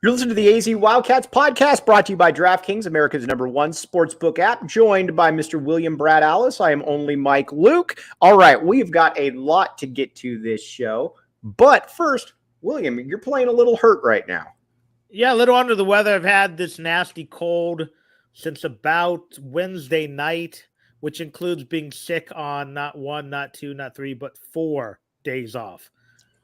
You're listening to the AZ Wildcats podcast, brought to you by DraftKings, America's #1 sportsbook app, joined by Mr. William Brad Alice. I am only Mike Luke. All right, we've got a lot to get to this show. But first, William, you're playing a little hurt right now. Yeah, a little under the weather. I've had this nasty cold since about Wednesday night, which includes being sick on not 1, not 2, not 3, but 4 days off.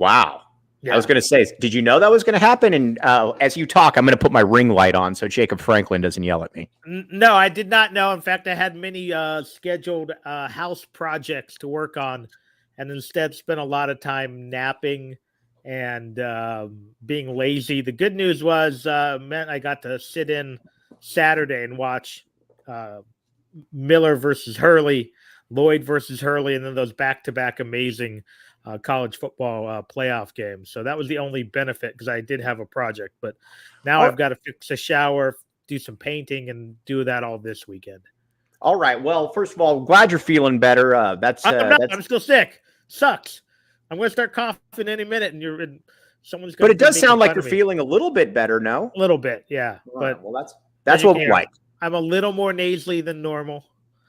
Wow. Yeah. I was going to say, did you know that was going to happen? And as you talk, I'm going to put my ring light on so Jacob Franklin doesn't yell at me. No, I did not know. In fact, I had many scheduled house projects to work on and instead spent a lot of time napping and being lazy. The good news was meant I got to sit in Saturday and watch Miller versus Hurley, Lloyd versus Hurley, and then those back-to-back amazing college football playoff games. So that was the only benefit because I did have a project. But now I've got to fix a shower, do some painting, and do that all this weekend. All right. Well, first of all, glad you're feeling better. I'm still sick. Sucks. I'm going to start coughing any minute, and someone's going. But it does sound like you're feeling a little bit better, no? A little bit, yeah. Right. Well, that's what we like. I'm a little more nasally than normal.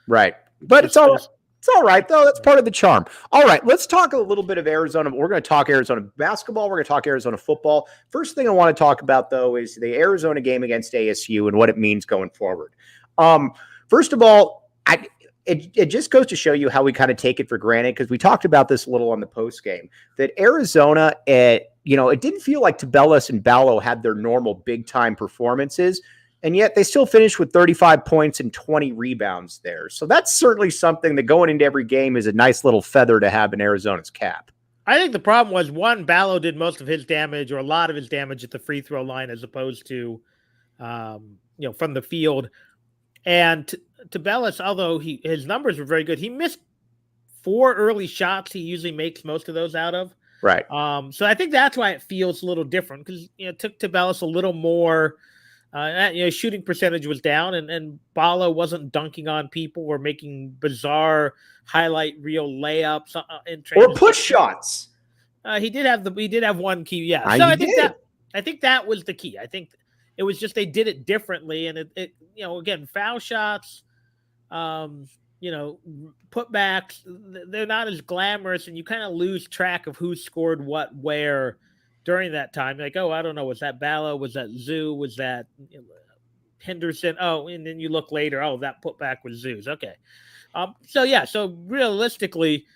Right. But it's all right, though. That's part of the charm. All right, let's talk a little bit of Arizona. We're going to talk Arizona basketball. We're going to talk Arizona football. First thing I want to talk about, though, is the Arizona game against ASU and what it means going forward. First of all, it just goes to show you how we kind of take it for granted, because we talked about this a little on the post game, that Arizona, it didn't feel like Tabellas and Ballo had their normal big-time performances, and yet they still finished with 35 points and 20 rebounds there. So that's certainly something that going into every game is a nice little feather to have in Arizona's cap. I think the problem was, one, Ballo did most of his damage, or a lot of his damage, at the free throw line as opposed to, from the field. And Tabellas, although his numbers were very good, he missed 4 early shots he usually makes most of those out of. Right. So I think that's why it feels a little different, because it took Tabellas a little more. Shooting percentage was down, and Ballo wasn't dunking on people or making bizarre highlight reel layups or push shots. He did have one key, yeah. So I think that was the key. I think it was just they did it differently, and it again, foul shots, putbacks, they're not as glamorous, and you kind of lose track of who scored what where during that time. Like, I don't know, was that Ballo? Was that Zoo? Was that Henderson? Oh, and then you look later, that putback was Zoo's. Okay. So realistically,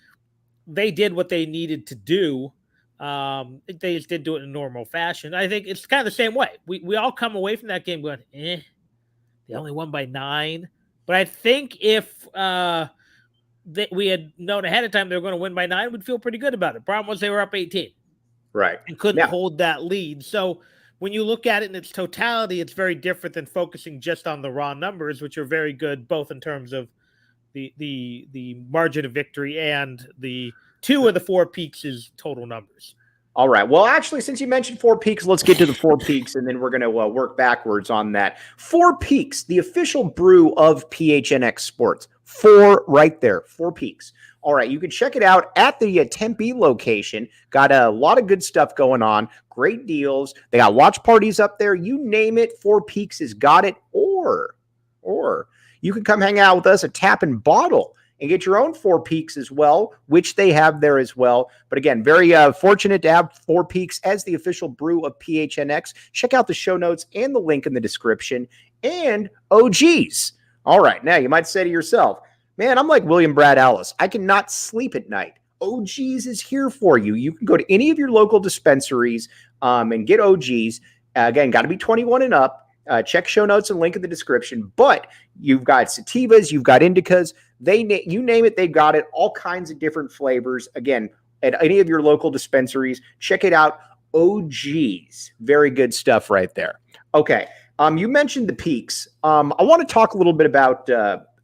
they did what they needed to do. They just did do it in normal fashion. I think it's kind of the same way. We all come away from that game going, they only won by 9. But I think if we had known ahead of time they were going to win by 9, we'd feel pretty good about it. Problem was they were up 18. Right. And couldn't hold that lead. So when you look at it in its totality, it's very different than focusing just on the raw numbers, which are very good, both in terms of the margin of victory and the 2 of the 4 peaks is total numbers. All right. Well, actually, since you mentioned 4 peaks, let's get to the 4 peaks, and then we're going to work backwards on that. 4 peaks, the official brew of PHNX Sports. 4 right there. 4 peaks. All right, you can check it out at the Tempe location. Got a lot of good stuff going on. Great deals. They got watch parties up there. You name it, 4 Peaks has got it. Or you can come hang out with us at Tap and Bottle and get your own 4 Peaks as well, which they have there as well. But again, very fortunate to have 4 Peaks as the official brew of PHNX. Check out the show notes and the link in the description. And OGs. All right, now you might say to yourself, man, I'm like William Brad Alice. I cannot sleep at night. OGs is here for you. You can go to any of your local dispensaries and get OGs. Again, got to be 21 and up. Check show notes and link in the description. But you've got sativas, you've got indicas. You name it, they've got it. All kinds of different flavors. Again, at any of your local dispensaries, check it out. OGs. Very good stuff right there. Okay. You mentioned the peaks. I want to talk a little bit about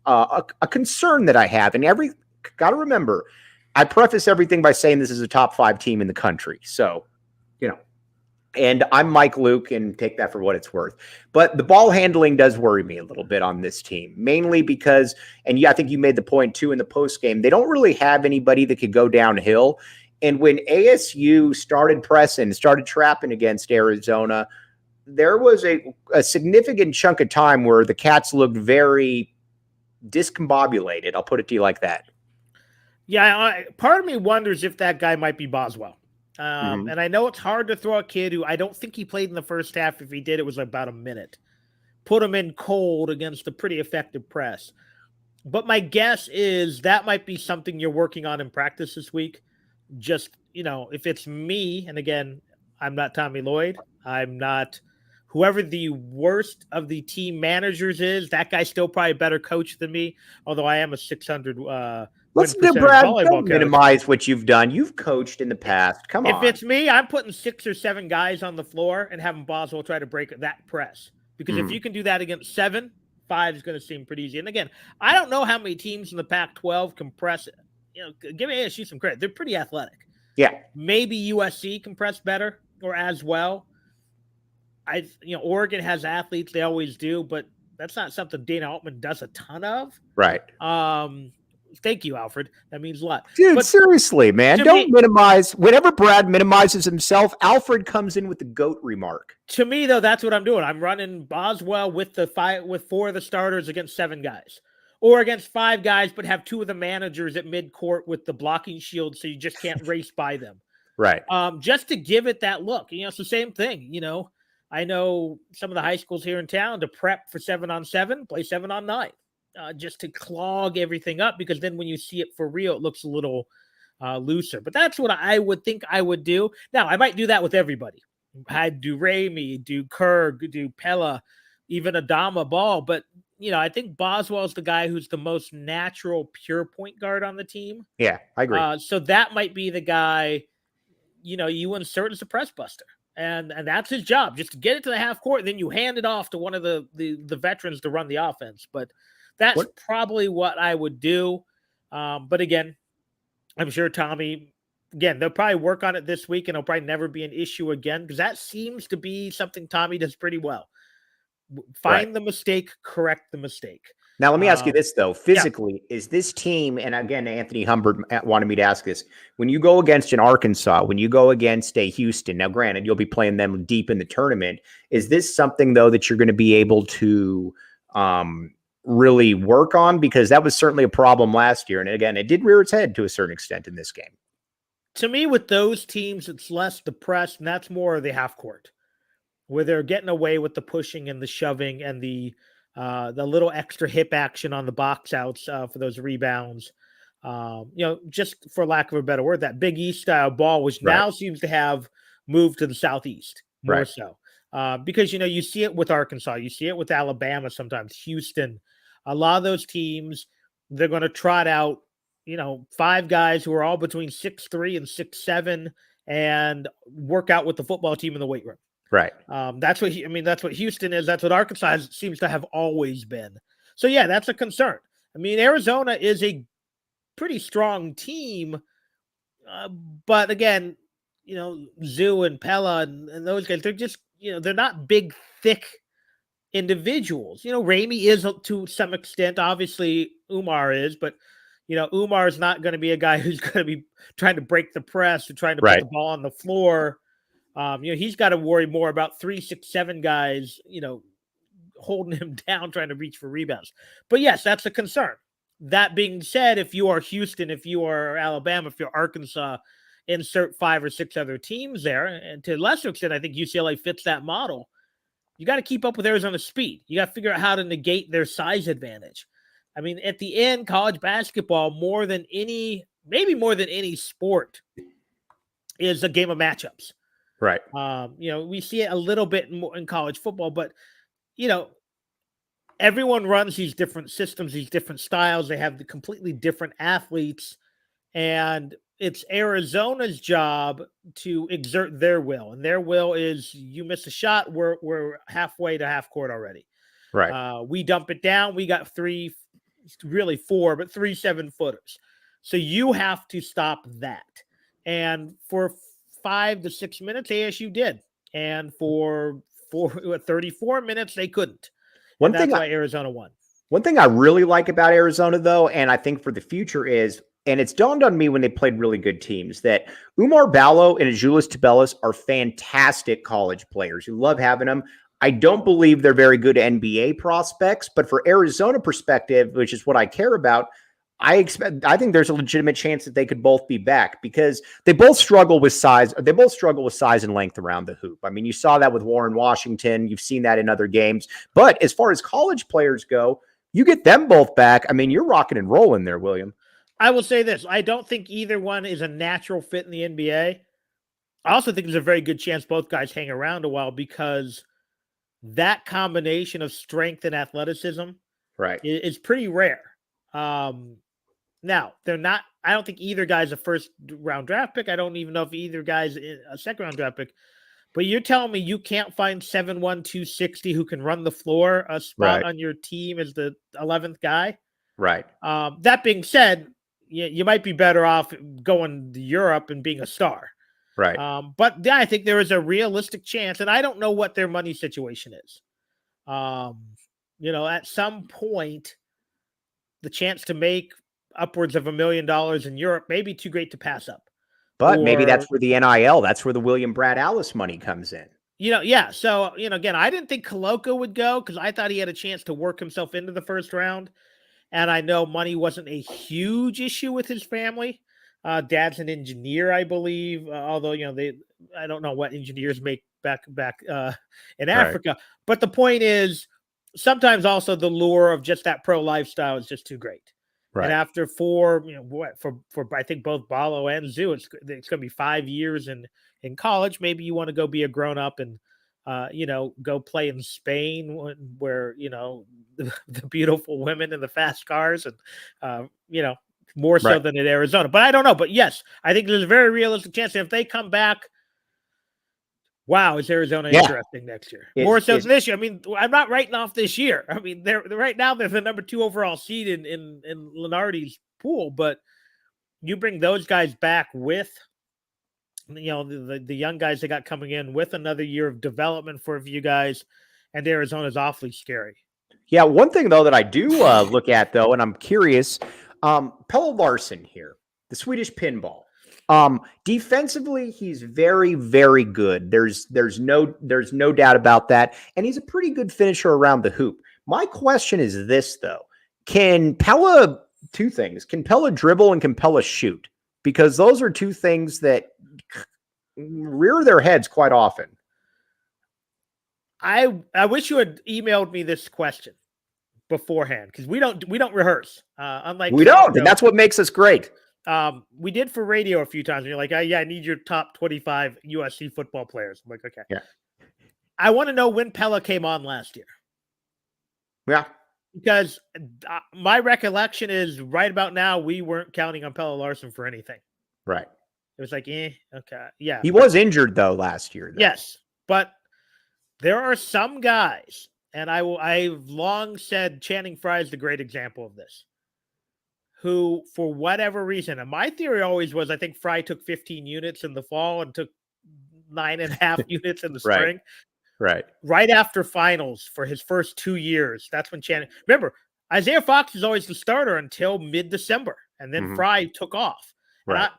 a concern that I have, and got to remember, I preface everything by saying this is a top 5 team in the country. So, and I'm Mike Luke, and take that for what it's worth. But the ball handling does worry me a little bit on this team, mainly because, and I think you made the point too in the post game, they don't really have anybody that could go downhill. And when ASU started pressing, started trapping against Arizona, there was a significant chunk of time where the Cats looked very discombobulated. I'll put it to you like that. Yeah, part of me wonders if that guy might be Boswell. Mhm. And I know it's hard to throw a kid who I don't think he played in the first half. If he did, it was about a minute. Put him in cold against a pretty effective press. But my guess is that might be something you're working on in practice this week. Just, if it's me, and again, I'm not Tommy Lloyd. I'm not whoever the worst of the team managers is. That guy's still probably a better coach than me, although I am a 600 win Listen to percentage Brad. volleyball Don't coach. minimize what you've done. You've coached in the past. Come on. If it's me, I'm putting 6 or 7 guys on the floor and having Boswell try to break that press. Because if you can do that against 7, 5 is going to seem pretty easy. And again, I don't know how many teams in the Pac-12 can press. Give ASU some credit. They're pretty athletic. Yeah. Maybe USC can press better or as well. Oregon has athletes. They always do, but that's not something Dana Altman does a ton of. Right. Thank you, Alfred. That means a lot. Dude, seriously, man. Don't minimize. Whenever Brad minimizes himself, Alfred comes in with the GOAT remark. To me, though, that's what I'm doing. I'm running Boswell with 4 of the starters against 7 guys. Or against 5 guys, but have 2 of the managers at midcourt with the blocking shield so you just can't race by them. Right. Just to give it that look. It's the same thing. I know some of the high schools here in town to prep for 7-on-7, play 7-on-9. Just to clog everything up, because then when you see it for real, it looks a little looser. But that's what I would think I would do. Now, I might do that with everybody. I'd do Ramey, do Kerr, do Pella, even Adama Ball. But, I think Boswell's the guy who's the most natural, pure point guard on the team. Yeah, I agree. So that might be the guy, you insert as a press buster. And that's his job, just to get it to the half court. And then you hand it off to one of the veterans to run the offense. But that's probably what I would do. But again, I'm sure Tommy, they'll probably work on it this week, and it'll probably never be an issue again, because that seems to be something Tommy does pretty well. Find the mistake, correct the mistake. Now, let me ask you this, though. Physically, is this team, and again, Anthony Humbert wanted me to ask this, when you go against an Arkansas, when you go against a Houston, now granted, you'll be playing them deep in the tournament, is this something, though, that you're going to be able to really work on? Because that was certainly a problem last year. And again, it did rear its head to a certain extent in this game. To me, with those teams, it's less the press, and that's more of the half court, where they're getting away with the pushing and the shoving and the little extra hip action on the box outs for those rebounds. Just for lack of a better word, that Big East style ball, which now seems to have moved to the Southeast more so. Because, you see it with Arkansas, you see it with Alabama sometimes, Houston. A lot of those teams, they're going to trot out, 5 guys who are all between 6'3" and 6'7", and work out with the football team in the weight room. Right. That's what Houston is. That's what Arkansas seems to have always been. So yeah, that's a concern. I mean, Arizona is a pretty strong team, but again, Zoo and Pella and those guys, they're just, they're not big, thick individuals. Ramey is to some extent. Obviously, Umar is, but Umar is not going to be a guy who's going to be trying to break the press or trying to put the ball on the floor. He's got to worry more about 3, 6, 7 guys, holding him down, trying to reach for rebounds. But yes, that's a concern. That being said, if you are Houston, if you are Alabama, if you're Arkansas, insert 5 or 6 other teams there. And to a lesser extent, I think UCLA fits that model. You got to keep up with Arizona's speed. You got to figure out how to negate their size advantage. I mean, at the end, college basketball, maybe more than any sport, is a game of matchups. Right. We see it a little bit more in college football, but, everyone runs these different systems, these different styles. They have the completely different athletes, and it's Arizona's job to exert their will. And their will is, you miss a shot, we're halfway to half court already. Right. We dump it down. We got 3, really 4, but 3 7-footers. So you have to stop that. And for 5 to 6 minutes, ASU did. And for 34 minutes, they couldn't. That's why Arizona won. One thing I really like about Arizona, though, and I think for the future, is and it's dawned on me when they played really good teams, that Umar Ballo and Azuolas Tubelis are fantastic college players. You love having them. I don't believe they're very good NBA prospects, but for Arizona perspective, which is what I care about, I think there's a legitimate chance that they could both be back, because they both struggle with size. They both struggle with size and length around the hoop. I mean, you saw that with Warren Washington. You've seen that in other games. But as far as college players go, you get them both back. I mean, you're rocking and rolling there, William. I will say this. I don't think either one is a natural fit in the NBA. I also think there's a very good chance both guys hang around a while, because that combination of strength and athleticism is pretty rare. Now, they're not – I don't think either guy's a first-round draft pick. I don't even know if either guy's a second-round draft pick. But you're telling me you can't find 7'1", 260 who can run the floor, a spot on your team as the 11th guy? Right. That being said, you might be better off going to Europe and being a star. Right. But yeah, I think there is a realistic chance, and I don't know what their money situation is. At some point, the chance to make upwards of $1 million in Europe may be too great to pass up. But maybe that's where the NIL, that's where the William Brad Alice money comes in. Yeah. So, again, I didn't think Koloko would go, because I thought he had a chance to work himself into the first round. And I know money wasn't a huge issue with his family. Dad's an engineer, I believe, although, I don't know what engineers make back in Africa. But the point is, sometimes also the lure of just that pro lifestyle is just too great. Right. And after for I think both Ballo and Zoo, it's going to be 5 years in college. Maybe you want to go be a grown up and go play in Spain, where the beautiful women and the fast cars, and more so than in Arizona. But I don't know. But yes, I think there's a very realistic chance that if they come back, wow, is Arizona interesting next year? More so than this year. I mean, I'm not writing off this year. I mean, they're right now they're the number 2 overall seed in Lenardi's pool. But you bring those guys back with the young guys they got coming in, with another year of development for you guys, and Arizona's awfully scary. Yeah, one thing though that I do look at though, and I'm curious, Pelle Larsson here, the Swedish pinball. Defensively, he's very, very good. There's no doubt about that. And he's a pretty good finisher around the hoop. My question is this though. Can Pelle dribble and can Pelle shoot? Because those are two things that rear their heads quite often. I wish you had emailed me this question beforehand, because we don't rehearse. Unlike we don't, and that's what makes us great. We did for radio a few times. And you're like, I need your top 25 USC football players. I'm like, okay. Yeah. I want to know when Pelle came on last year. Yeah. Because my recollection is right about now, we weren't counting on Pelle Larsson for anything. Right. It was like, okay. Yeah. He was injured though last year. Though. Yes. But there are some guys, and I've long said Channing Frye is the great example of this, who, for whatever reason, and my theory always was, I think Frye took 15 units in the fall and took 9.5 units in the spring. Right. Right after finals for his first 2 years. That's when Channing. Remember, Isaiah Fox is always the starter until mid-December, and then Frye took off. Right.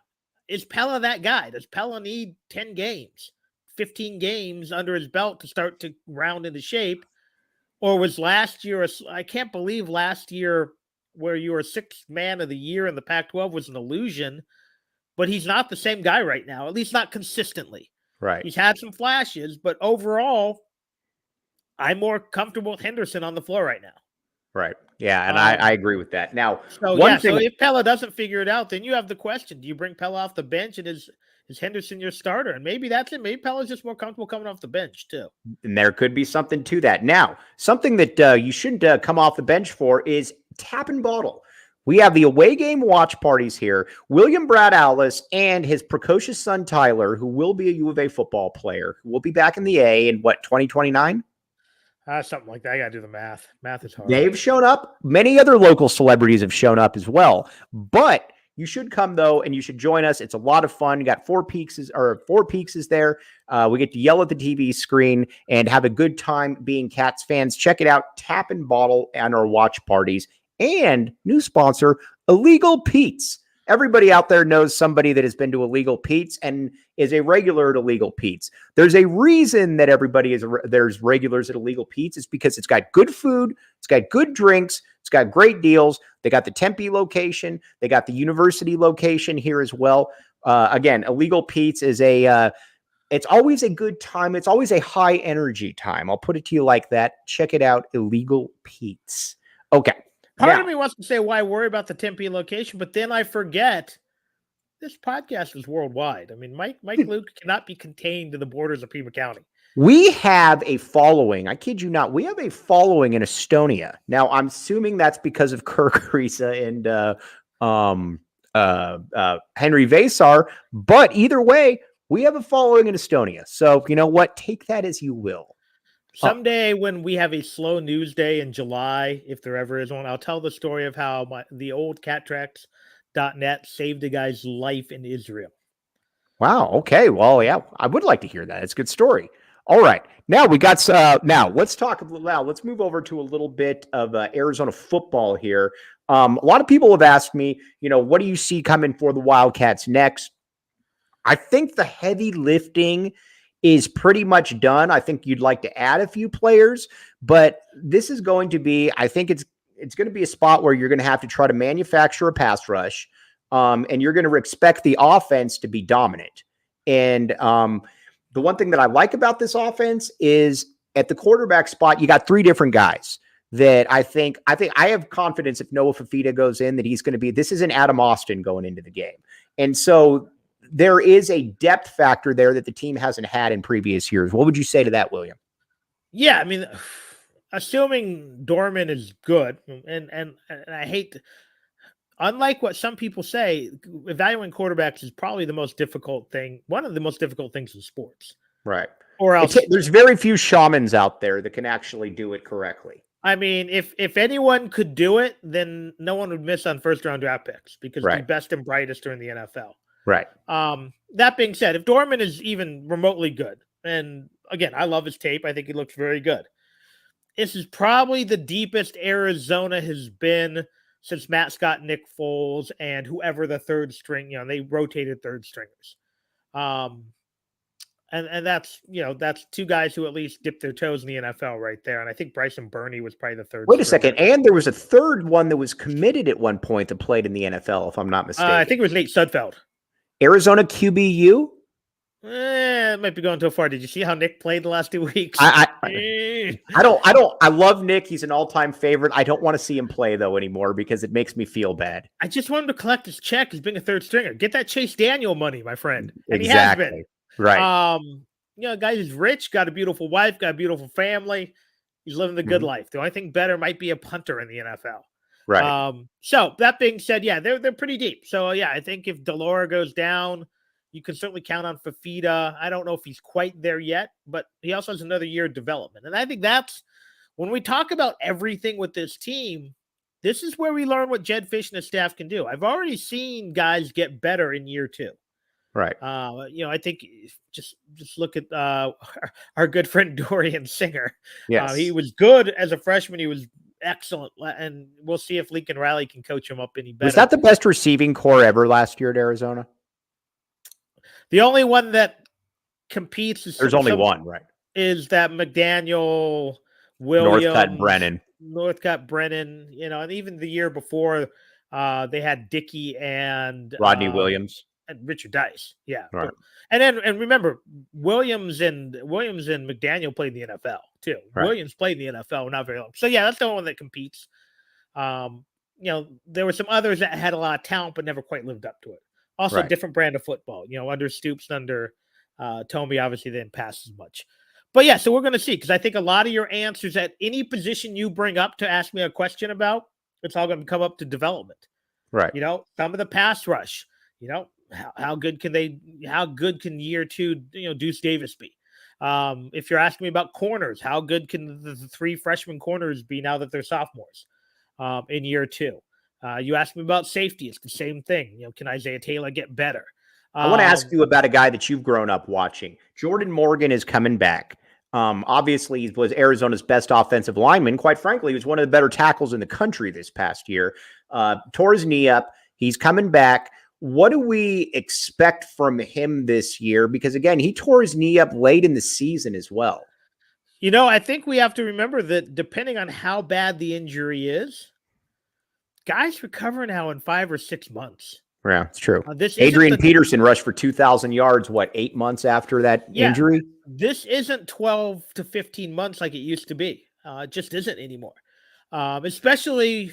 Is Pelle that guy? Does Pelle need 10 games, 15 games under his belt to start to round into shape? Or was last year, I can't believe last year, where you were 6th man of the year in the Pac-12 was an illusion, but he's not the same guy right now, at least not consistently. Right. He's had some flashes, but overall, I'm more comfortable with Henderson on the floor right now. Right. Yeah, and I agree with that. Now, so if Pelle doesn't figure it out, then you have the question, do you bring Pelle off the bench, and is Henderson your starter? And maybe that's it. Maybe Pelle's just more comfortable coming off the bench too. And there could be something to that. Now, something that you shouldn't come off the bench for is tap and bottle. We have the away game watch parties here. William Brad Alice and his precocious son, Tyler, who will be a U of A football player, who will be back in the A in 2029? Something like that. I got to do the math. Math is hard. They've shown up. Many other local celebrities have shown up as well. But you should come, though, and you should join us. It's a lot of fun. You got Four Peaks is there. We get to yell at the TV screen and have a good time being Cats fans. Check it out. Tap and bottle and our watch parties. And new sponsor, Illegal Pete's. Everybody out there knows somebody that has been to Illegal Pete's and is a regular at Illegal Pete's. There's a reason that there's regulars at Illegal Pete's. It's because it's got good food, it's got good drinks, it's got great deals. They got the Tempe location, they got the university location here as well. Again, Illegal Pete's is it's always a good time. It's always a high energy time. I'll put it to you like that. Check it out, Illegal Pete's. Okay. Part of me wants to say, why worry about the Tempe location? But then I forget this podcast is worldwide. I mean, Mike Luke cannot be contained to the borders of Pima County. We have a following. I kid you not. We have a following in Estonia. Now, I'm assuming that's because of Kirk Risa and Henry Vasar. But either way, we have a following in Estonia. So you know what? Take that as you will. Someday when we have a slow news day in July, if there ever is one, I'll tell the story of how the old cattracks.net saved a guy's life in Israel. Wow. Okay. Well, yeah, I would like to hear that. It's a good story. All right. Now we got, let's move over to a little bit of Arizona football here. A lot of people have asked me, what do you see coming for the Wildcats next? I think the heavy lifting is pretty much done. I think you'd like to add a few players, but this is going to be, I think it's going to be a spot where you're going to have to try to manufacture a pass rush, and you're going to expect the offense to be dominant. And the one thing that I like about this offense is at the quarterback spot, you got three different guys that I think I have confidence if Noah Fafita goes in that he's going to be, this is an Adam Austin going into the game. And so there is a depth factor there that the team hasn't had in previous years. What would you say to that, William? Yeah, I mean, assuming Dorman is good, and I hate to, unlike what some people say, evaluating quarterbacks is probably the most difficult thing, one of the most difficult things in sports. Right. Or else there's very few shamans out there that can actually do it correctly. I mean, if anyone could do it, then no one would miss on first-round draft picks because the best and brightest are in the NFL. Right. That being said, if Dorman is even remotely good, and again, I love his tape. I think he looks very good. This is probably the deepest Arizona has been since Matt Scott, Nick Foles, and whoever the third string, they rotated third stringers. And that's two guys who at least dipped their toes in the NFL right there. And I think Bryson Burney was probably the third. Wait a second. And there was a third one that was committed at one point that played in the NFL, if I'm not mistaken. I think it was Nate Sudfeld. Arizona QBU? It might be going too far. Did you see how Nick played the last 2 weeks? I love Nick. He's an all-time favorite. I don't want to see him play though anymore because it makes me feel bad. I just want him to collect his check as being a third stringer. Get that Chase Daniel money, my friend. And exactly. He has been. Right. Guy who's rich, got a beautiful wife, got a beautiful family. He's living the good life. The only thing better might be a punter in the NFL. Right. So that being said, yeah, they're pretty deep. So yeah, I think if Delora goes down, you can certainly count on Fafita. I don't know if he's quite there yet, but he also has another year of development. And I think that's when we talk about everything with this team, this is where we learn what Jed Fish and his staff can do. I've already seen guys get better in year two. Right. I think just look at our good friend Dorian Singer. Yes. He was good as a freshman. He was excellent. And we'll see if Lincoln Riley can coach him up any better. Was that the best receiving core ever last year at Arizona? The only one that competes is there's only one, right? Is that McDaniel, Williams, Northcutt Brennan, and even the year before they had Dickey and Rodney Williams and Richard Dice. Yeah. Right. And remember, Williams and McDaniel played in the NFL too. Right. Williams played in the NFL not very long. So yeah, that's the one that competes. There were some others that had a lot of talent but never quite lived up to it. Also, a different brand of football. Under Stoops, under Tommy, obviously they didn't pass as much. But yeah, so we're going to see, because I think a lot of your answers at any position you bring up to ask me a question about, it's all going to come up to development. Right. Some of the pass rush, how good can year two, Deuce Davis be? If you're asking me about corners, how good can the three freshman corners be now that they're sophomores in year two? You asked me about safety. It's the same thing. Can Isaiah Taylor get better? I want to ask you about a guy that you've grown up watching. Jordan Morgan is coming back. Obviously, he was Arizona's best offensive lineman. Quite frankly, he was one of the better tackles in the country this past year. Tore his knee up. He's coming back. What do we expect from him this year? Because again, he tore his knee up late in the season as well. I think we have to remember that depending on how bad the injury is, guys recover now in 5 or 6 months. Yeah, it's true. This Adrian Peterson rushed for 2,000 yards, 8 months after that injury? This isn't 12 to 15 months like it used to be. It just isn't anymore. Especially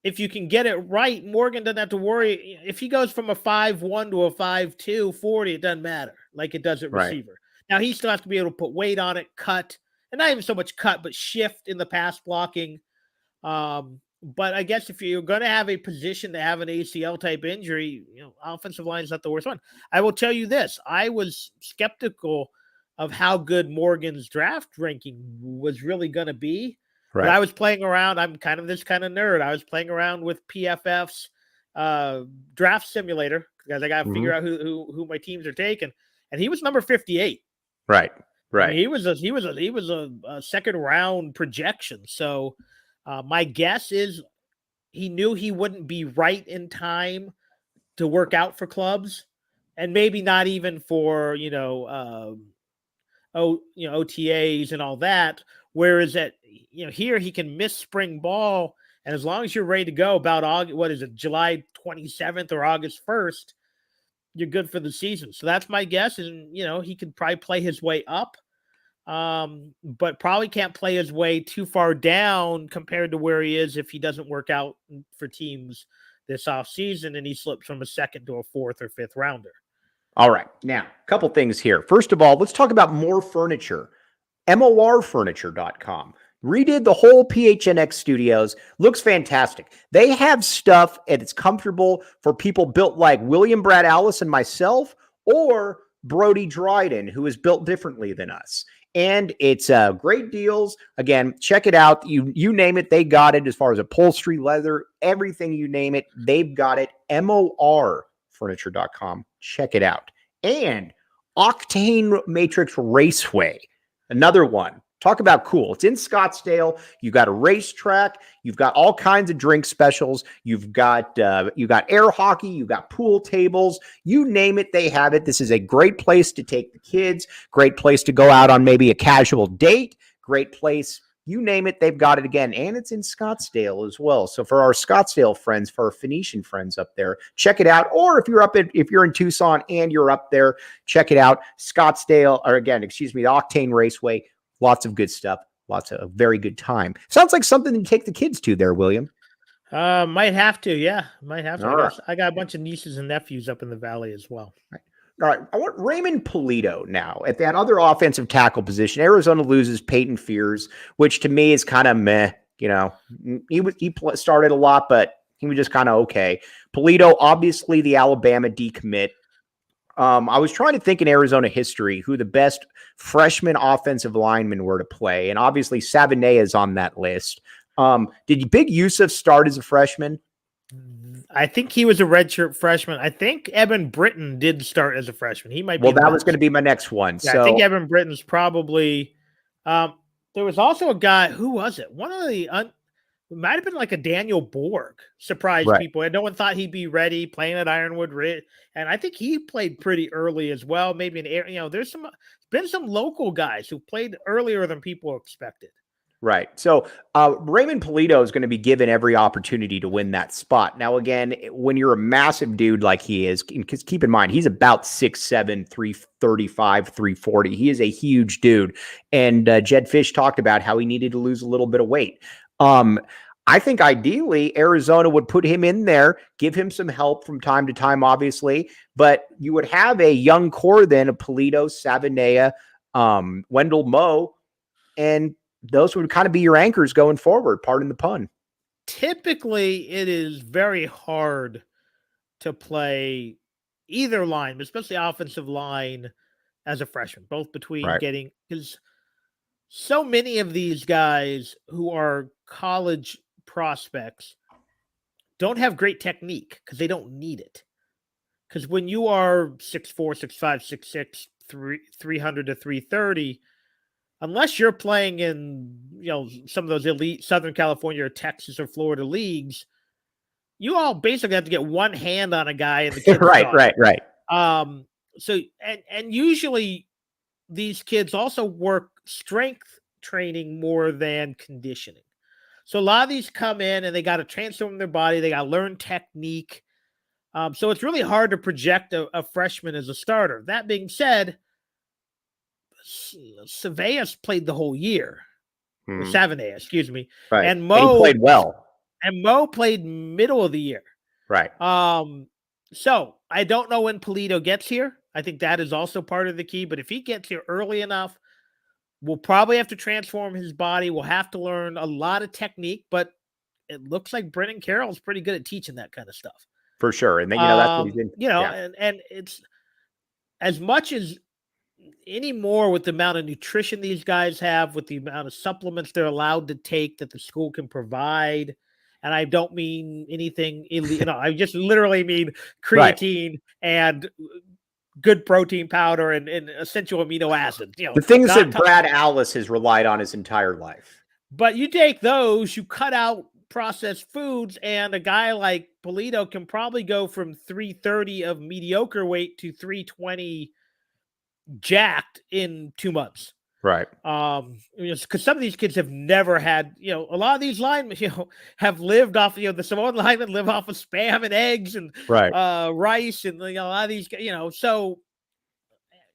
if you can get it right, Morgan doesn't have to worry. If he goes from a 5'1" to a 5'2", 40, it doesn't matter like it does at receiver. Now, he still has to be able to put weight on it, cut, and not even so much cut, but shift in the pass blocking. But I guess if you're going to have a position to have an ACL type injury, offensive line is not the worst one. I will tell you this. I was skeptical of how good Morgan's draft ranking was really going to be. Right. But I was playing around. I'm kind of this kind of nerd. I was playing around with PFF's draft simulator because I got to figure out who my teams are taking. And he was number 58. Right. I mean, he was a second round projection. So my guess is he knew he wouldn't be right in time to work out for clubs, and maybe not even for OTAs and all that. Whereas here he can miss spring ball, and as long as you're ready to go about July 27th or August 1st, you're good for the season. So that's my guess, and he could probably play his way up. But probably can't play his way too far down compared to where he is if he doesn't work out for teams this offseason and he slips from a second to a fourth or fifth rounder. All right. Now, a couple things here. First of all, let's talk about more furniture. morfurniture.com. Redid the whole PHNX studios. Looks fantastic. They have stuff and it's comfortable for people built like William Brad Alice and myself, or Brody Dryden, who is built differently than us. And it's great deals. Again, check it out. You name it, they got it. As far as upholstery, leather, everything you name it, they've got it. morfurniture.com. Check it out. And Octane Matrix Raceway, another one. Talk about cool. It's in Scottsdale. You've got a racetrack. You've got all kinds of drink specials. You've got air hockey. You've got pool tables. You name it, they have it. This is a great place to take the kids. Great place to go out on maybe a casual date. Great place. You name it, they've got it again. And it's in Scottsdale as well. So for our Scottsdale friends, for our Phoenician friends up there, check it out. Or if you're in Tucson and you're up there, check it out. Scottsdale, the Octane Raceway. Lots of good stuff. Lots of very good time. Sounds like something to take the kids to there, William. Might have to. Yeah, might have to. I got a bunch of nieces and nephews up in the valley as well. All right. I want Raymond Polito now at that other offensive tackle position. Arizona loses Peyton Fears, which to me is kind of meh. He started a lot, but he was just kind of okay. Polito, obviously the Alabama decommit. I was trying to think in Arizona history who the best freshman offensive linemen were to play, and obviously Sabanea is on that list. Did Big Yusuf start as a freshman? I think he was a redshirt freshman. I think Evan Britton did start as a freshman. He might be. Well, that was going to be my next one. Yeah, so I think Evan Britton's probably. There was also a guy. Who was it? One of the. It might have been like a Daniel Borg. Surprised people. And no one thought he'd be ready playing at Ironwood Ridge. And I think he played pretty early as well. Maybe there's been some local guys who played earlier than people expected. Right. So Raymond Polito is going to be given every opportunity to win that spot. Now, again, when you're a massive dude like he is, because keep in mind, he's about 6'7", 335, 340. He is a huge dude. And Jed Fish talked about how he needed to lose a little bit of weight. I think ideally Arizona would put him in there, give him some help from time to time, obviously, but you would have a young core then of Polito, Sabanea, Wendell Moe, and those would kind of be your anchors going forward. Pardon the pun. Typically, it is very hard to play either line, especially offensive line, as a freshman, both between because so many of these guys who are college prospects don't have great technique because they don't need it. Because when you are 6'4", 6'5", 6'6", 300 to 330, unless you're playing in some of those elite Southern California or Texas or Florida leagues, you all basically have to get one hand on a guy and the kid's Right. done. So and usually these kids also work strength training more than conditioning. So a lot of these come in and they got to transform their body. They got to learn technique. So it's really hard to project a freshman as a starter. That being said, Saveas played the whole year. Or Savanae, excuse me. Right. And Mo he played well. And Mo played middle of the year. Right. So I don't know when Polito gets here. I think that is also part of the key. But if he gets here early enough, we'll probably have to transform his body. We'll have to learn a lot of technique, but it looks like Brennan Carroll's pretty good at teaching that kind of stuff. For sure. And then, that's what he's in. And it's as much as anymore with the amount of nutrition these guys have, with the amount of supplements they're allowed to take that the school can provide. And I don't mean anything illegal. I just literally mean creatine and good protein powder and essential amino acids. The things that Brad Alice has relied on his entire life. But you take those, you cut out processed foods, and a guy like Polito can probably go from 330 of mediocre weight to 320 jacked in 2 months. Right. Because some of these kids have never had, a lot of these linemen, have lived off, the Samoan linemen live off of Spam and eggs and rice and, a lot of these, so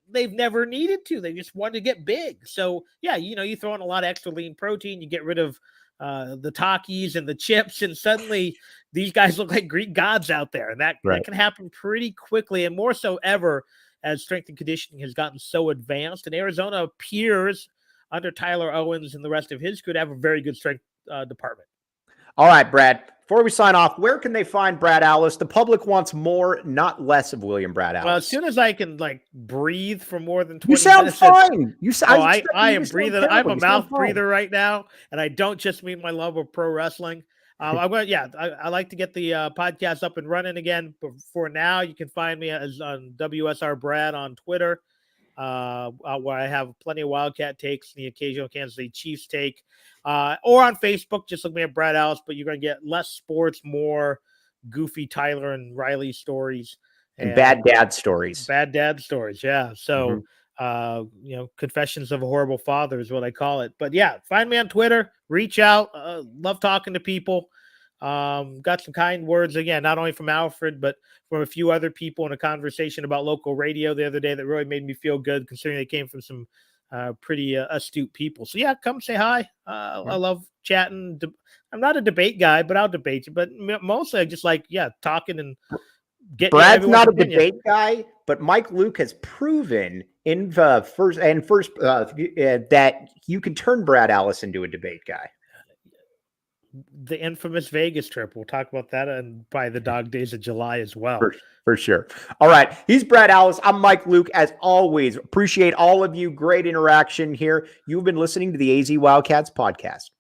they've never needed to. They just wanted to get big. So, yeah, you throw in a lot of extra lean protein, you get rid of the Takis and the chips, and suddenly these guys look like Greek gods out there. And that can happen pretty quickly, and more so ever as strength and conditioning has gotten so advanced. And Arizona appears, under Tyler Owens and the rest of his, could have a very good strength department. All right, Brad, before we sign off, where can they find Brad Alice? The public wants more, not less, of William Brad Alice. Well, as soon as I can breathe for more than 20 minutes. You sound minutes, fine. I am breathing. I'm a mouth breather right now. And I don't just mean my love of pro wrestling. I like to get the podcast up and running again. But for now, you can find me as on WSR Brad on Twitter, where I have plenty of Wildcat takes and the occasional Kansas City Chiefs take, or on Facebook. Just look me at Brad Alice, but you're going to get less sports, more goofy Tyler and Riley stories and bad dad stories. Bad dad stories, yeah. So. Confessions of a Horrible Father is what I call it. But yeah, find me on Twitter, reach out. Love talking to people. Got some kind words again, not only from Alfred, but from a few other people in a conversation about local radio the other day that really made me feel good, considering they came from some pretty astute people. So yeah, come say hi. I love chatting. I'm not a debate guy, but I'll debate you. But mostly I just like, talking and getting. Brad's not a debate guy, but Mike Luke has proven in the first that you can turn Brad Alice into a debate guy. The infamous Vegas trip. We'll talk about that and by the dog days of July as well. For sure. All right. He's Brad Alice. I'm Mike Luke. As always, appreciate all of you. Great interaction here. You've been listening to the AZ Wildcats podcast.